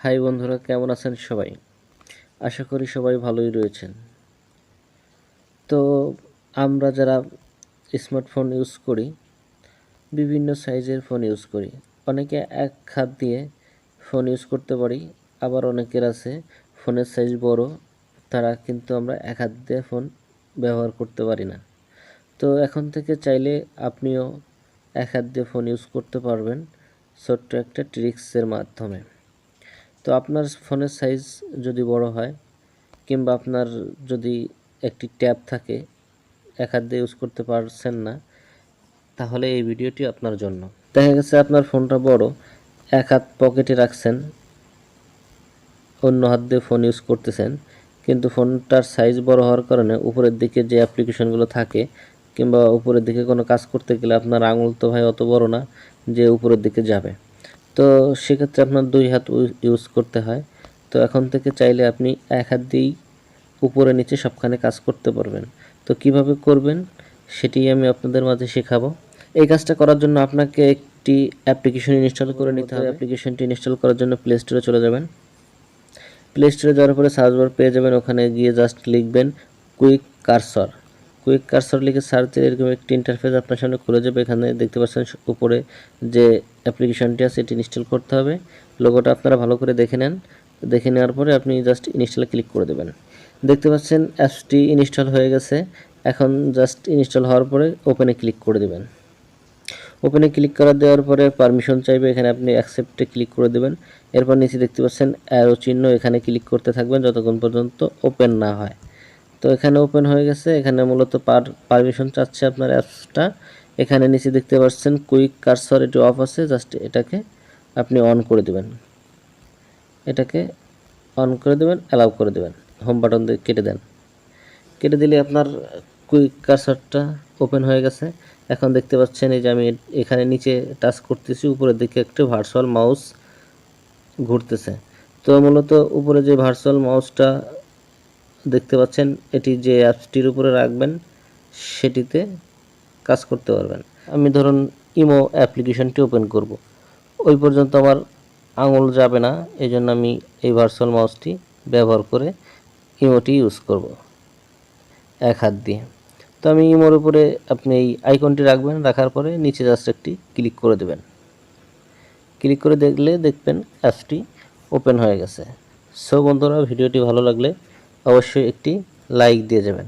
High বন্ধুরা, কেমন আছেন সবাই? আশা করি সবাই ভালোই রয়েছেন। তো আমরা যারা স্মার্টফোন ইউজ করি, বিভিন্ন সাইজের ফোন ইউজ করি। অনেকে এক হাত দিয়ে ফোন ইউজ করতে পারি, আবার অনেকের আছে ফোনের সাইজ বড়, তারা কিন্তু আমরা এক হাত দিয়ে ফোন ব্যবহার করতে পারি না। তো এখন থেকে চাইলে আপনিও এক হাত দিয়ে ফোন ইউজ করতে পারবেন ছোট্ট একটা ট্রিক্সের মাধ্যমে। তো আপনার ফোনের সাইজ যদি বড় হয় কিংবা আপনার যদি একটি ট্যাব থাকে, এক হাত দিয়ে ইউজ করতে পারছেন না, তাহলে এই ভিডিওটি আপনার জন্য। দেখা গেছে আপনার ফোনটা বড়, এক হাত পকেটে রাখছেন, অন্য হাত দিয়ে ফোন ইউজ করতেছেন, কিন্তু ফোনটার সাইজ বড় হওয়ার কারণে উপরের দিকে যে অ্যাপ্লিকেশনগুলো থাকে কিংবা উপরের দিকে কোনো কাজ করতে গেলে আপনার আঙুল তো ভাই অত বড় না যে উপরের দিকে যাবে। তো সেক্ষেত্রে আপনার দুই হাত ইউজ করতে হয়। তো এখন থেকে চাইলে আপনি এক হাত দিয়েই উপরে নিচে সবখানে কাজ করতে পারবেন। তো কিভাবে করবেন সেটি আমি আপনাদের মাঝে শেখাবো। এই কাজটা করার জন্য আপনাকে একটি অ্যাপ্লিকেশন ইনস্টল করে নিতে হবে। অ্যাপ্লিকেশনটি ইনস্টল করার জন্য প্লে স্টোরে চলে যাবেন। প্লে স্টোরে যাওয়ার পরে সার্চ বার পেয়ে যাবেন, ওখানে গিয়ে জাস্ট লিখবেন কুইক কারসর। কুইক কারসর লিখে সার্চ দিলে এরকম একটি ইন্টারফেস আপনার সামনে খুলে যাবে। এখানে দেখতে পাচ্ছেন উপরে যে অ্যাপ্লিকেশনটি আছে এটি ইনস্টল করতে হবে। লোগোটা আপনারা ভালো করে দেখে নেন। দেখে নেওয়ার পরে আপনি জাস্ট ইনস্টলে ক্লিক করে দেবেন। দেখতে পাচ্ছেন অ্যাপসটি ইনস্টল হয়ে গেছে। এখন জাস্ট ইনস্টল হওয়ার পরে ওপেনে ক্লিক করে দেবেন। ওপেনে ক্লিক করে দেওয়ার পরে পারমিশন চাইবে, এখানে আপনি অ্যাকসেপ্টে ক্লিক করে দেবেন। এরপর নিচে দেখতে পাচ্ছেন অ্যারো চিহ্ন, এখানে ক্লিক করতে থাকবেন যতক্ষণ পর্যন্ত ওপেন না হয়। তো এখানে ওপেন হয়ে গেছে। এখানে মূলত পারমিশন চাচ্ছে আপনার অ্যাপসটা। এখানে নিচে দেখতে পাচ্ছেন কুইক কারসর, এটি অফ আছে, জাস্ট এটাকে আপনি অন করে দেবেন। এটাকে অন করে দেবেন, অ্যালাউ করে দেবেন, হোম বাটন দিয়ে কেটে দেন। কেটে দিলে আপনার কুইক কারসরটা ওপেন হয়ে গেছে। এখন দেখতে পাচ্ছেন এই যে আমি এখানে নিচে টাচ করতেছি, উপরের দিকে একটু ভার্চুয়াল মাউস ঘুরতেছে। তো মূলত উপরে যে ভার্চুয়াল মাউসটা দেখতে পাচ্ছেন, এটি যে অ্যাপসটির উপরে রাখবেন সেটিতে কাজ করতে পারবেন। আমি ধরুন ইমো অ্যাপ্লিকেশনটি ওপেন করব, ওই পর্যন্ত আমার আঙুল যাবে না, এই জন্য আমি এই ভার্চুয়াল মাউসটি ব্যবহার করে ইমোটি ইউজ করব এক হাত দিয়ে। তো আমি ইমোর উপরে আপনি এই আইকনটি রাখবেন, রাখার পরে নিচে জাস্ট একটি ক্লিক করে দেবেন। ক্লিক করে দেখলে দেখবেন অ্যাপসটি ওপেন হয়ে গেছে। সো বন্ধুরা, ভিডিওটি ভালো লাগলে অবশ্যই একটি লাইক দিয়ে যাবেন।